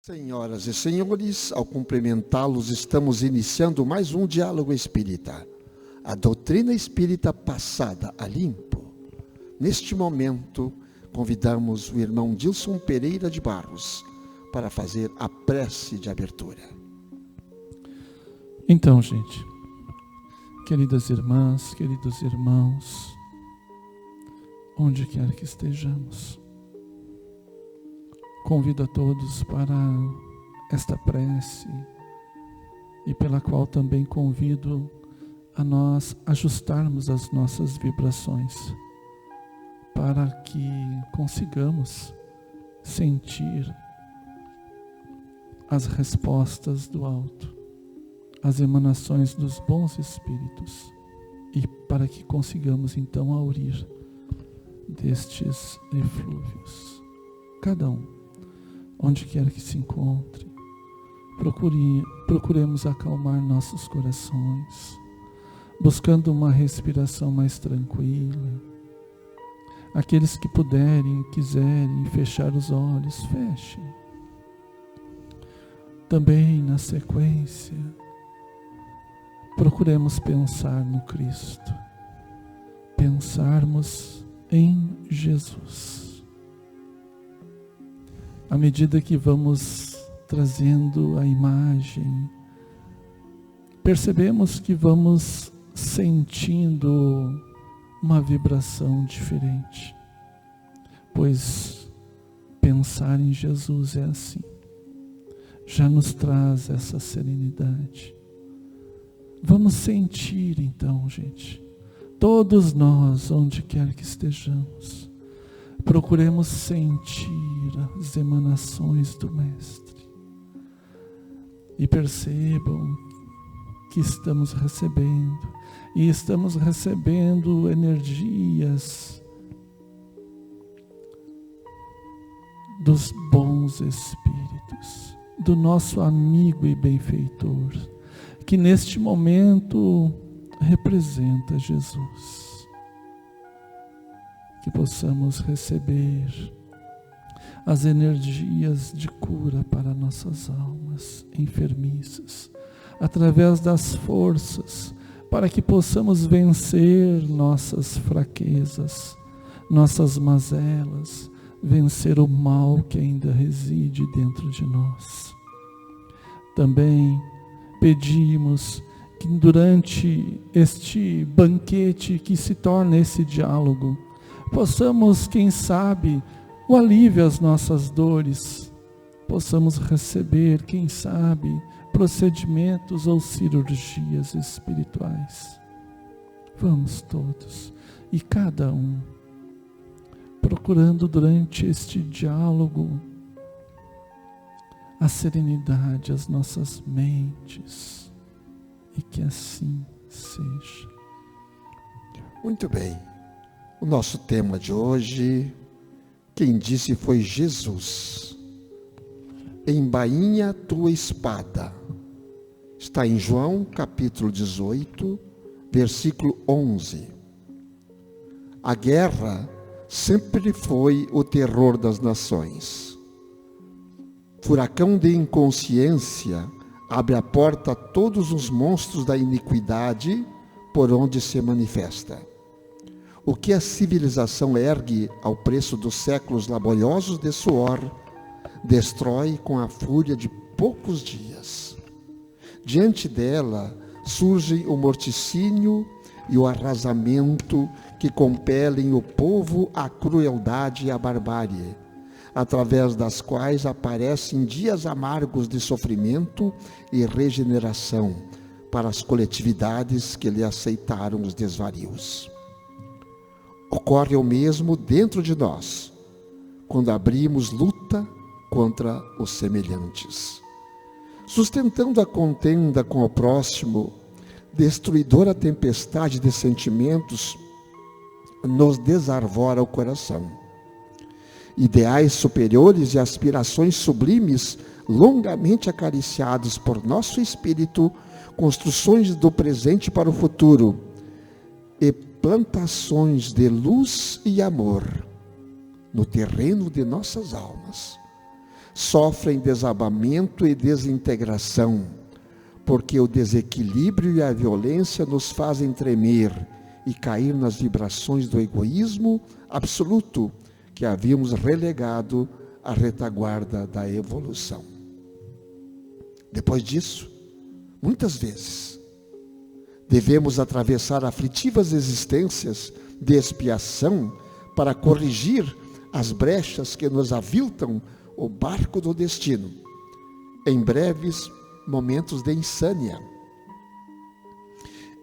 Senhoras e senhores, ao cumprimentá-los, estamos iniciando mais um Diálogo Espírita. A doutrina espírita passada a limpo. Neste momento, convidamos o irmão Dilson Pereira de Barros para fazer a prece de abertura. Então, gente, queridas irmãs, queridos irmãos, onde quer que estejamos, convido a todos para esta prece e pela qual também convido a nós ajustarmos as nossas vibrações para que consigamos sentir as respostas do alto, as emanações dos bons espíritos e para que consigamos então aurir destes eflúvios. Cada um, onde quer que se encontre, procuremos acalmar nossos corações, buscando uma respiração mais tranquila. Aqueles que puderem, quiserem fechar os olhos, fechem. Também, na sequência, procuremos pensar no Cristo, pensarmos em Jesus. À medida que vamos trazendo a imagem, percebemos que vamos sentindo uma vibração diferente, pois pensar em Jesus é assim, já nos traz essa serenidade. Vamos sentir então, gente, todos nós, onde quer que estejamos, procuremos sentir as emanações do Mestre e percebam que estamos recebendo, e estamos recebendo energias dos bons espíritos, do nosso amigo e benfeitor, que neste momento representa Jesus. Que possamos receber as energias de cura para nossas almas enfermiças, através das forças, para que possamos vencer nossas fraquezas, nossas mazelas, vencer o mal que ainda reside dentro de nós. Também pedimos que durante este banquete que se torna esse diálogo, possamos, quem sabe, o alívio às nossas dores, possamos receber, quem sabe, procedimentos ou cirurgias espirituais. Vamos todos, e cada um, procurando durante este diálogo a serenidade às nossas mentes, e que assim seja. Muito bem. O nosso tema de hoje, quem disse foi Jesus. Embainha tua espada. Está em João capítulo 18, versículo 11. A guerra sempre foi o terror das nações. Furacão de inconsciência abre a porta a todos os monstros da iniquidade por onde se manifesta. O que a civilização ergue ao preço dos séculos laboriosos de suor, destrói com a fúria de poucos dias. Diante dela surgem o morticínio e o arrasamento que compelem o povo à crueldade e à barbárie, através das quais aparecem dias amargos de sofrimento e regeneração para as coletividades que lhe aceitaram os desvarios. Ocorre o mesmo dentro de nós, quando abrimos luta contra os semelhantes. Sustentando a contenda com o próximo, destruidora tempestade de sentimentos nos desarvora o coração. Ideais superiores e aspirações sublimes, longamente acariciados por nosso espírito, construções do presente para o futuro, e plantações de luz e amor no terreno de nossas almas, sofrem desabamento e desintegração, porque o desequilíbrio e a violência nos fazem tremer e cair nas vibrações do egoísmo absoluto que havíamos relegado à retaguarda da evolução. Depois disso, muitas vezes, devemos atravessar aflitivas existências de expiação para corrigir as brechas que nos aviltam o barco do destino, em breves momentos de insânia.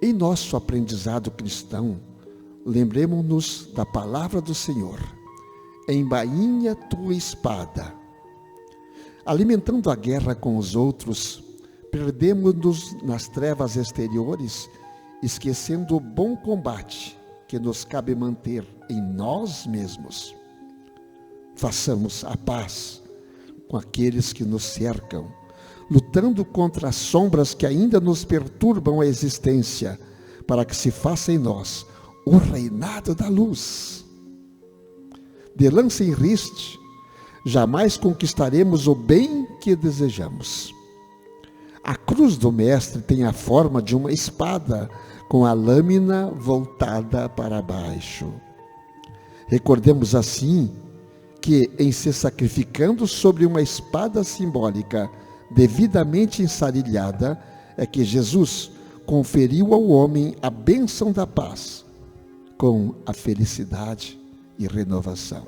Em nosso aprendizado cristão, lembremos-nos da palavra do Senhor: embainha tua espada. Alimentando a guerra com os outros, perdemos-nos nas trevas exteriores, esquecendo o bom combate que nos cabe manter em nós mesmos. Façamos a paz com aqueles que nos cercam, lutando contra as sombras que ainda nos perturbam a existência, para que se faça em nós o reinado da luz. De lança em riste, jamais conquistaremos o bem que desejamos. A cruz do Mestre tem a forma de uma espada, com a lâmina voltada para baixo. Recordemos assim que, em se sacrificando sobre uma espada simbólica devidamente ensarilhada, é que Jesus conferiu ao homem a bênção da paz, com a felicidade e renovação.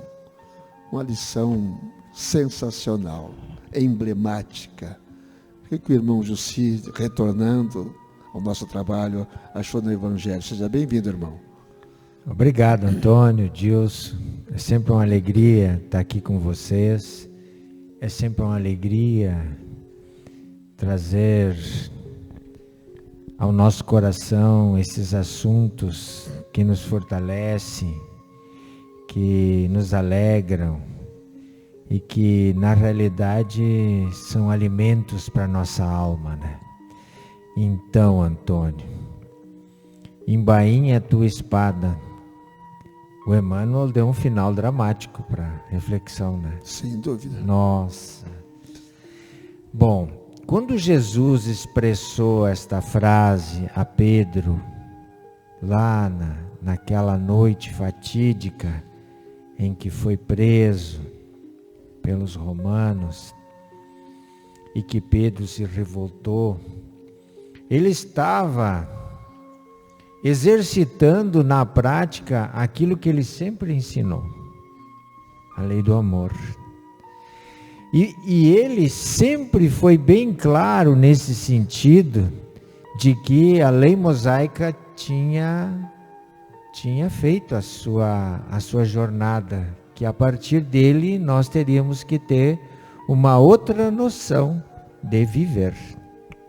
Uma lição sensacional, emblemática. O que o irmão Jussi, retornando ao nosso trabalho, achou no Evangelho? Seja bem-vindo, irmão. Obrigado, Antônio, Dilson. É sempre uma alegria estar aqui com vocês. É sempre uma alegria trazer ao nosso coração esses assuntos que nos fortalecem, que nos alegram e que, na realidade, são alimentos para a nossa alma, né? Então, Antônio, embainha a tua espada. O Emmanuel deu um final dramático para a reflexão, né? Sem dúvida. Nossa. Bom, quando Jesus expressou esta frase a Pedro, lá naquela noite fatídica em que foi preso pelos romanos e que Pedro se revoltou, ele estava exercitando na prática aquilo que ele sempre ensinou, a lei do amor. E ele sempre foi bem claro nesse sentido de que a lei mosaica tinha feito a sua jornada, que a partir dele nós teríamos que ter uma outra noção de viver.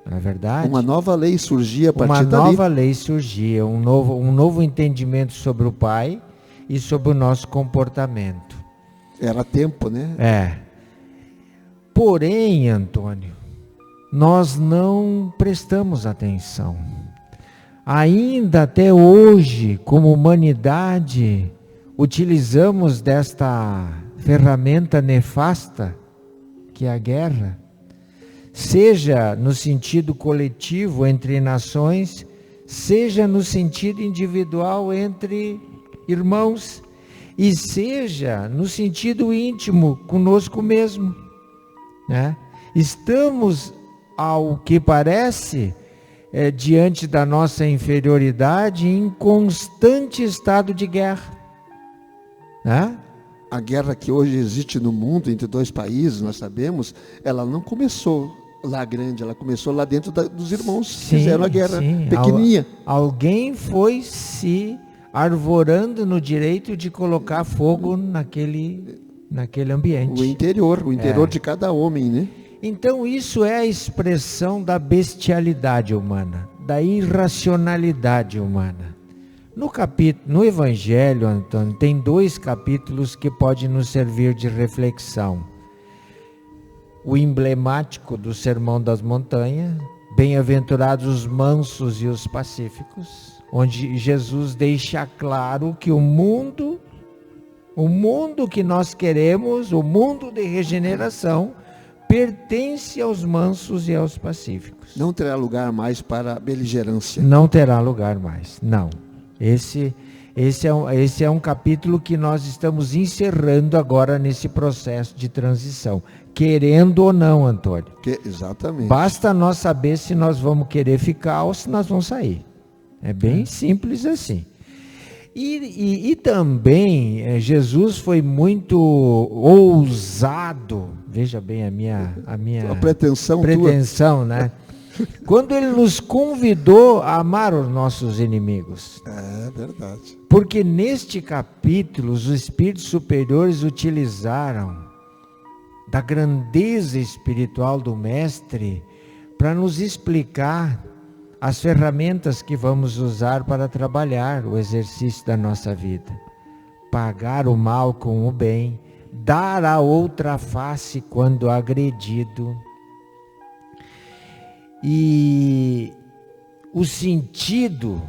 Não é verdade? Uma nova lei surgia a partir Uma dali. nova lei surgia, um novo entendimento sobre o Pai e sobre o nosso comportamento. Era tempo, né? É. Porém, Antônio, nós não prestamos atenção. Ainda até hoje, como humanidade, utilizamos desta ferramenta nefasta, que é a guerra, seja no sentido coletivo entre nações, seja no sentido individual entre irmãos, e seja no sentido íntimo conosco mesmo, né? Estamos, ao que parece, diante da nossa inferioridade, em constante estado de guerra, né? A guerra que hoje existe no mundo entre dois países, nós sabemos, ela não começou lá grande, ela começou lá dentro dos irmãos que fizeram a guerra pequenininha. Alguém foi se arvorando no direito de colocar fogo naquele ambiente. O interior de cada homem, né? Então isso é a expressão da bestialidade humana, da irracionalidade humana. No Evangelho, Antônio, tem 2 capítulos que podem nos servir de reflexão. O emblemático do Sermão das Montanhas, bem-aventurados os mansos e os pacíficos, onde Jesus deixa claro que o mundo que nós queremos, o mundo de regeneração, pertence aos mansos e aos pacíficos. Não terá lugar mais para beligerância. Não terá lugar mais, não. Esse é um capítulo que nós estamos encerrando agora nesse processo de transição. Querendo ou não, Antônio. Exatamente. Basta nós saber se nós vamos querer ficar ou se nós vamos sair. É bem simples assim. E também Jesus foi muito ousado. Veja bem a minha pretensão, né? Quando ele nos convidou a amar os nossos inimigos. É verdade. Porque neste capítulo os espíritos superiores utilizaram da grandeza espiritual do Mestre para nos explicar as ferramentas que vamos usar para trabalhar o exercício da nossa vida. Pagar o mal com o bem, dar a outra face quando agredido. E o sentido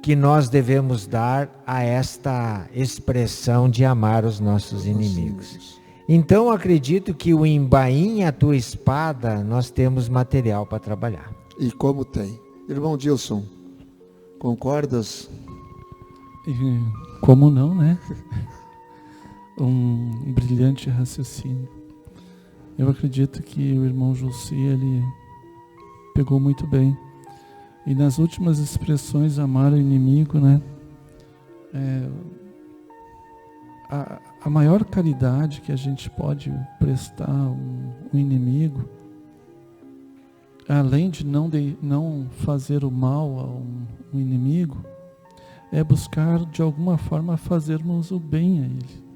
que nós devemos dar a esta expressão de amar os nossos inimigos. Então acredito que o embainha a tua espada, nós temos material para trabalhar. E como tem. Irmão Dilson, concordas? E como não, né? Um brilhante raciocínio. Eu acredito que o irmão Jussi, ele pegou muito bem. E nas últimas expressões, amar o inimigo, né? A maior caridade que a gente pode prestar a um inimigo, além de não fazer o mal a um inimigo, é buscar de alguma forma fazermos o bem a ele.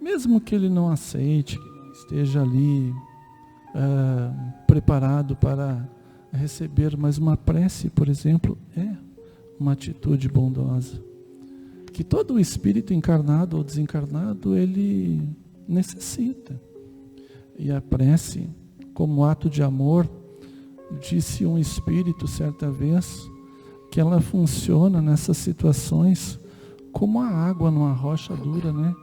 Mesmo que ele não aceite, que não esteja ali preparado para receber, mas uma prece, por exemplo, é uma atitude bondosa. Que todo espírito encarnado ou desencarnado, ele necessita. E a prece, como ato de amor, disse um espírito certa vez, que ela funciona nessas situações como a água numa rocha dura, né?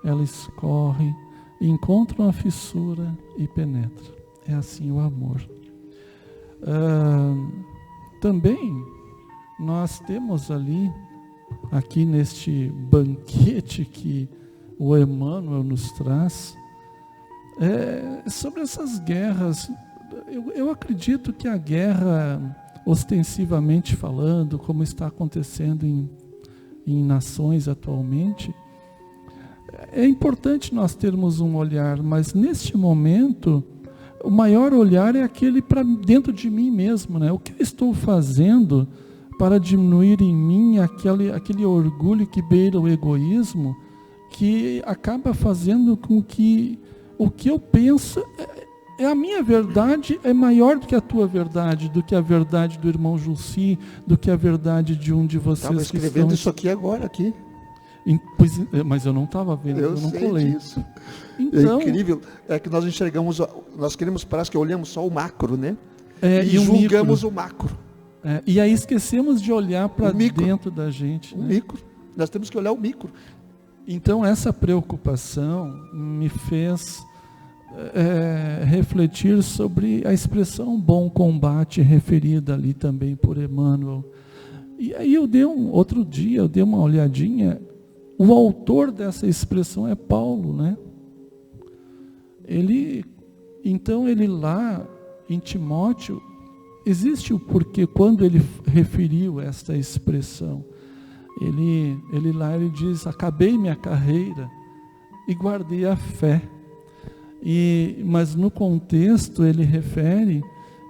Ela escorre, encontra uma fissura e penetra. É assim o amor. Também nós temos ali, aqui neste banquete que o Emmanuel nos traz, sobre essas guerras. Eu acredito que a guerra, ostensivamente falando, como está acontecendo em nações atualmente, é importante nós termos um olhar, mas neste momento, o maior olhar é aquele para dentro de mim mesmo, né? O que eu estou fazendo para diminuir em mim aquele orgulho que beira o egoísmo, que acaba fazendo com que o que eu penso a minha verdade é maior do que a tua verdade, do que a verdade do irmão Jussi, do que a verdade de um de vocês. Estava escrevendo isso aqui agora, aqui. Mas eu não estava vendo, eu não sei colei. Disso. Então, é incrível, é que nós enxergamos, parece que olhamos só o macro, né? E julgamos o macro. E aí esquecemos de olhar para dentro da gente. O micro, nós temos que olhar o micro. Então essa preocupação me fez refletir sobre a expressão bom combate referida ali também por Emmanuel. E aí outro dia eu dei uma olhadinha, o autor dessa expressão é Paulo, né? Ele lá em Timóteo, existe o porquê quando ele referiu esta expressão. Ele diz, acabei minha carreira e guardei a fé. Mas no contexto ele refere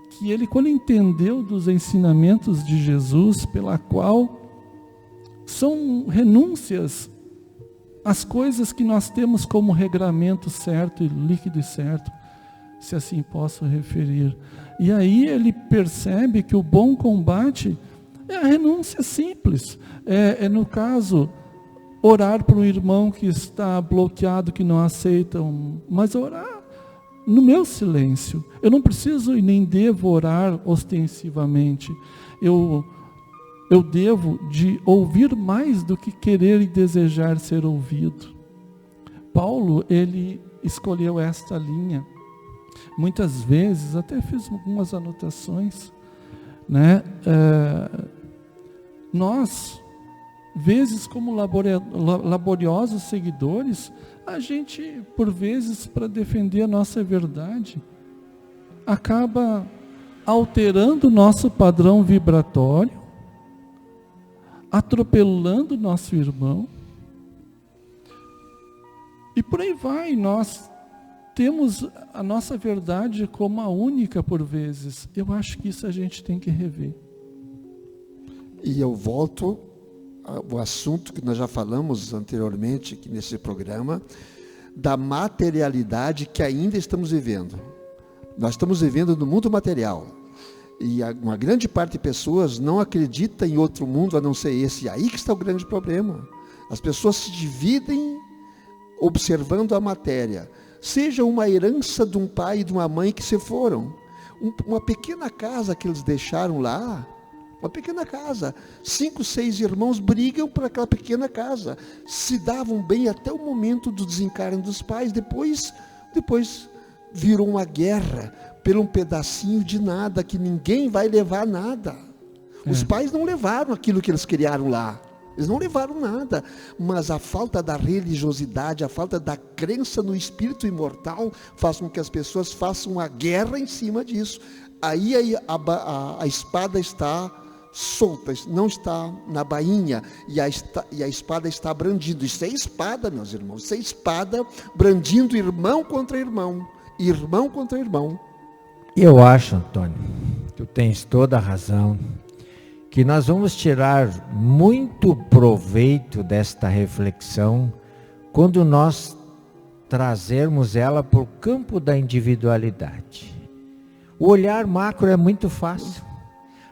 que ele, quando entendeu dos ensinamentos de Jesus, pela qual são renúncias às coisas que nós temos como regramento certo e líquido e certo, se assim posso referir. E aí ele percebe que o bom combate é a renúncia simples. No caso, orar para um irmão que está bloqueado, que não aceita, mas orar no meu silêncio. Eu não preciso e nem devo orar ostensivamente. Eu devo de ouvir mais do que querer e desejar ser ouvido. Paulo, ele escolheu esta linha Muitas vezes, até fiz algumas anotações, né? Nós, vezes como laboriosos seguidores, a gente, por vezes, para defender a nossa verdade, acaba alterando o nosso padrão vibratório, atropelando o nosso irmão, e por aí vai. Nós temos a nossa verdade como a única por vezes. Eu acho que isso a gente tem que rever. E eu volto ao assunto que nós já falamos anteriormente aqui nesse programa, da materialidade que ainda estamos vivendo. Nós estamos vivendo no mundo material. E uma grande parte de pessoas não acredita em outro mundo a não ser esse. E aí que está o grande problema. As pessoas se dividem observando a matéria. Seja uma herança de um pai e de uma mãe que se foram. Uma pequena casa que eles deixaram lá, uma pequena casa. 5, 6 irmãos brigam por aquela pequena casa. Se davam bem até o momento do desencarne dos pais. Depois virou uma guerra por um pedacinho de nada, que ninguém vai levar nada. Os pais não levaram aquilo que eles criaram lá. Eles não levaram nada. Mas a falta da religiosidade, a falta da crença no espírito imortal, faz com que as pessoas façam uma guerra em cima disso. Aí a espada está solta, não está na bainha, e a espada está brandindo. Isso é espada, meus irmãos. Isso é espada brandindo irmão contra irmão. Irmão contra irmão. Eu acho, Antônio, tu tens toda a razão, que nós vamos tirar muito proveito desta reflexão quando nós trazermos ela para o campo da individualidade. O olhar macro é muito fácil.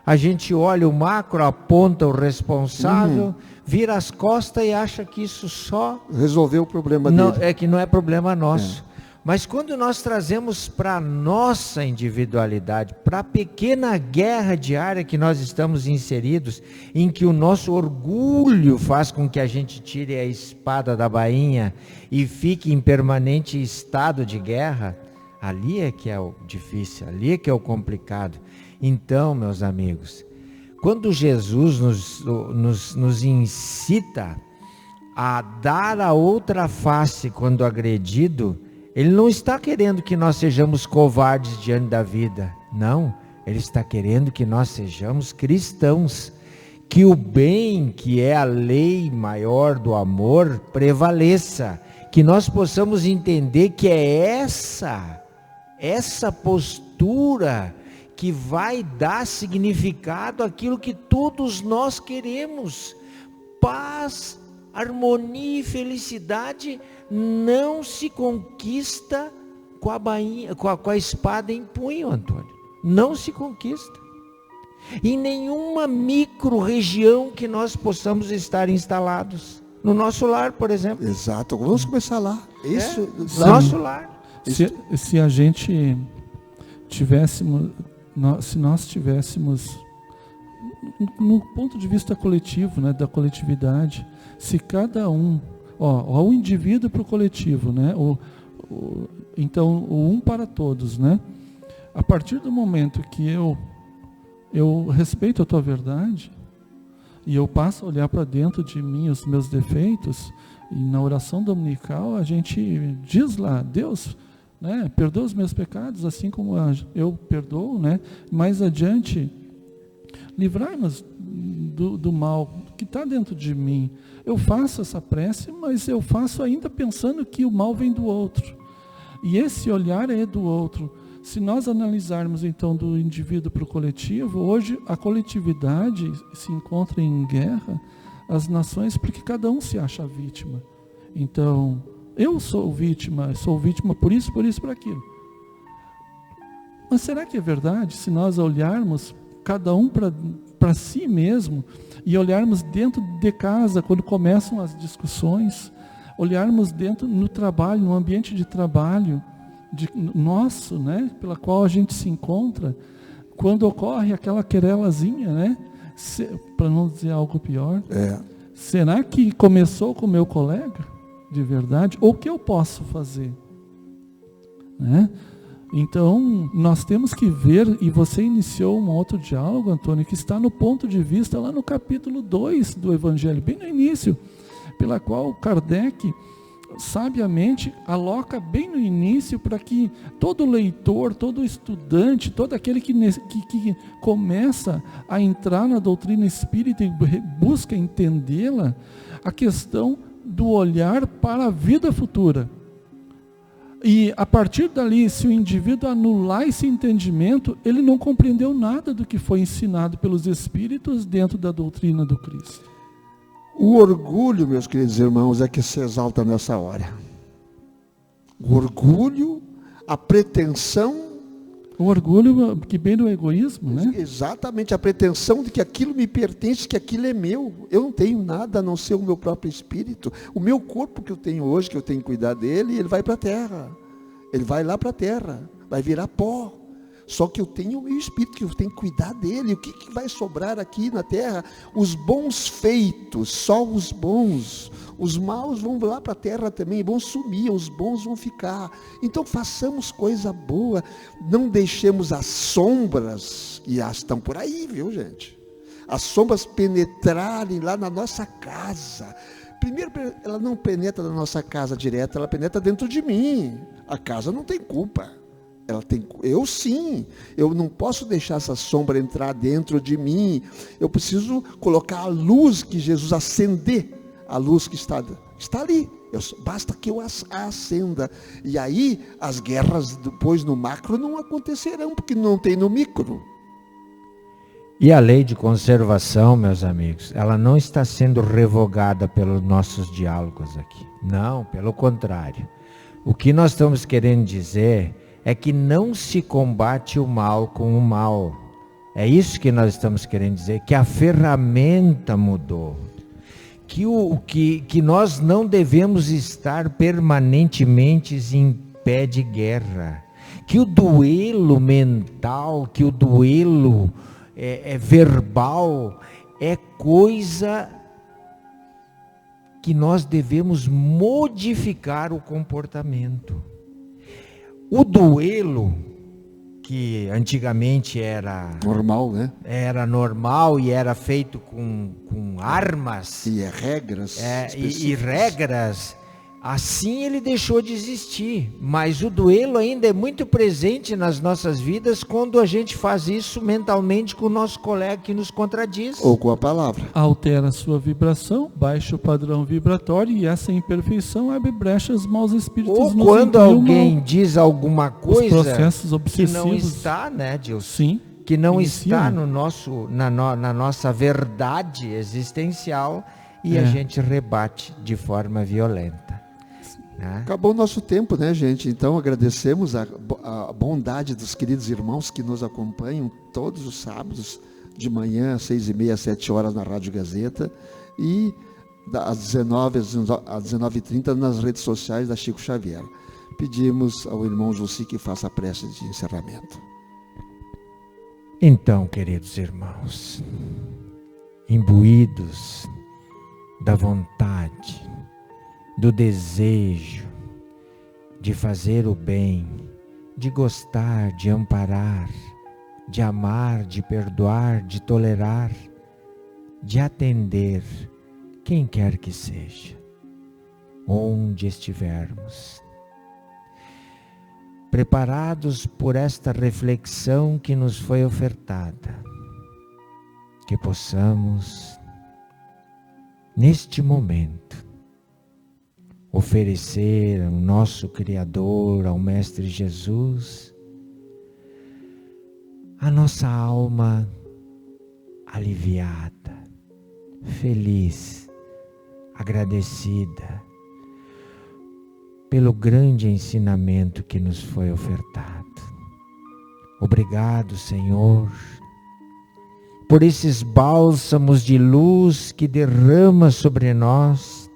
A gente olha o macro, aponta o responsável, vira as costas e acha que isso só resolveu o problema não, dele. é que não é problema nosso. Mas quando nós trazemos para a nossa individualidade, para a pequena guerra diária que nós estamos inseridos, em que o nosso orgulho faz com que a gente tire a espada da bainha e fique em permanente estado de guerra, ali é que é o difícil, ali é que é o complicado. Então, meus amigos, quando Jesus nos incita a dar a outra face quando agredido, Ele não está querendo que nós sejamos covardes diante da vida. Não, Ele está querendo que nós sejamos cristãos. Que o bem, que é a lei maior do amor, prevaleça. Que nós possamos entender que é essa postura que vai dar significado àquilo que todos nós queremos. Paz, harmonia e felicidade não se conquista com a bainha, com a espada em punho, Antônio. Não se conquista. Em nenhuma micro-região que nós possamos estar instalados. No nosso lar, por exemplo. Exato. Vamos começar lá. Isso, nosso lar. Se a gente tivéssemos, se nós tivéssemos, no ponto de vista coletivo, né, da coletividade, se cada um, o indivíduo para o coletivo, né, então o um para todos, né, a partir do momento que eu respeito a tua verdade e eu passo a olhar para dentro de mim os meus defeitos, e na oração dominical a gente diz lá, Deus, né, perdoa os meus pecados assim como eu perdoo, né, mais adiante livrai-nos do mal que está dentro de mim. Eu faço essa prece, mas eu faço ainda pensando que o mal vem do outro. E esse olhar é do outro. Se nós analisarmos então do indivíduo para o coletivo, hoje a coletividade se encontra em guerra, as nações, porque cada um se acha vítima. Então, eu sou vítima por isso, por aquilo. Mas será que é verdade? Se nós olharmos cada um para si mesmo, e olharmos dentro de casa, quando começam as discussões, olharmos dentro no trabalho, no ambiente de trabalho nosso, né, pela qual a gente se encontra, quando ocorre aquela querelazinha, né, para não dizer algo pior, será que começou com o meu colega, de verdade? Ou o que eu posso fazer? Né? Então, nós temos que ver, e você iniciou um outro diálogo, Antônio, que está no ponto de vista lá no capítulo 2 do Evangelho, bem no início, pela qual Kardec sabiamente aloca bem no início para que todo leitor, todo estudante, todo aquele que começa a entrar na doutrina espírita e busca entendê-la, a questão do olhar para a vida futura. E a partir dali, se o indivíduo anular esse entendimento, ele não compreendeu nada do que foi ensinado pelos espíritos dentro da doutrina do Cristo. O orgulho, meus queridos irmãos, é que se exalta nessa hora. O orgulho, a pretensão. O orgulho que vem do egoísmo, né? Exatamente, a pretensão de que aquilo me pertence, que aquilo é meu. Eu não tenho nada a não ser o meu próprio espírito. O meu corpo que eu tenho hoje, que eu tenho que cuidar dele, ele vai para a terra. Ele vai lá para a terra, vai virar pó. Só que eu tenho o meu espírito, que eu tenho que cuidar dele. O que vai sobrar aqui na terra? Os bons feitos, só os bons. Os maus vão lá para a terra também, vão sumir, os bons vão ficar. Então façamos coisa boa, não deixemos as sombras, e elas estão por aí, viu, gente? As sombras penetrarem lá na nossa casa. Primeiro, ela não penetra na nossa casa direto, ela penetra dentro de mim. A casa não tem culpa. Eu sim, eu não posso deixar essa sombra entrar dentro de mim. Eu preciso colocar a luz que Jesus acender. A luz que está ali, basta que eu a acenda. E aí, as guerras depois no macro não acontecerão, porque não tem no micro. E a lei de conservação, meus amigos, ela não está sendo revogada pelos nossos diálogos aqui. Não, pelo contrário. O que nós estamos querendo dizer é que não se combate o mal com o mal. É isso que nós estamos querendo dizer, que a ferramenta mudou. Que nós não devemos estar permanentemente em pé de guerra, que o duelo mental, que o duelo verbal é coisa que nós devemos modificar o comportamento. O duelo, que antigamente era normal, né? Era normal e era feito com armas. E regras. E regras. Assim ele deixou de existir. Mas o duelo ainda é muito presente nas nossas vidas quando a gente faz isso mentalmente com o nosso colega que nos contradiz. Ou com a palavra. Altera a sua vibração, baixa o padrão vibratório e essa imperfeição abre brechas, maus espíritos. Ou quando alguém diz alguma coisa que não está, né, Dilson? Sim. Que não está na nossa verdade existencial e a gente rebate de forma violenta. Né? Acabou o nosso tempo, né, gente? Então agradecemos a bondade dos queridos irmãos que nos acompanham todos os sábados de manhã, às 6h30, às 7 horas na Rádio Gazeta e às 19h30 nas redes sociais da Chico Xavier. Pedimos ao irmão Jussi que faça a prece de encerramento. Então, queridos irmãos, imbuídos da vontade, do desejo de fazer o bem, de gostar, de amparar, de amar, de perdoar, de tolerar, de atender quem quer que seja, onde estivermos. Preparados por esta reflexão que nos foi ofertada, que possamos, neste momento, oferecer ao nosso Criador, ao Mestre Jesus, a nossa alma aliviada, feliz, agradecida pelo grande ensinamento que nos foi ofertado. Obrigado, Senhor, por esses bálsamos de luz que derrama sobre nós,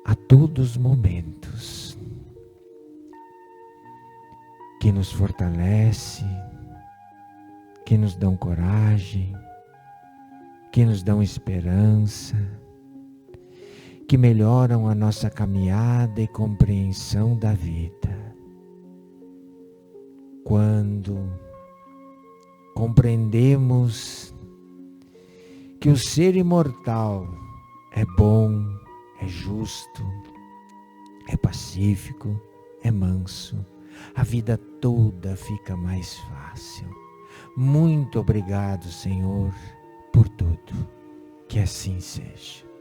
a todos os momentos, que nos fortalece, que nos dão coragem, que nos dão esperança, que melhoram a nossa caminhada e compreensão da vida. Quando compreendemos que o ser imortal é bom, é justo, é pacífico, é manso, a vida toda fica mais fácil. Muito obrigado, Senhor, por tudo. Que assim seja.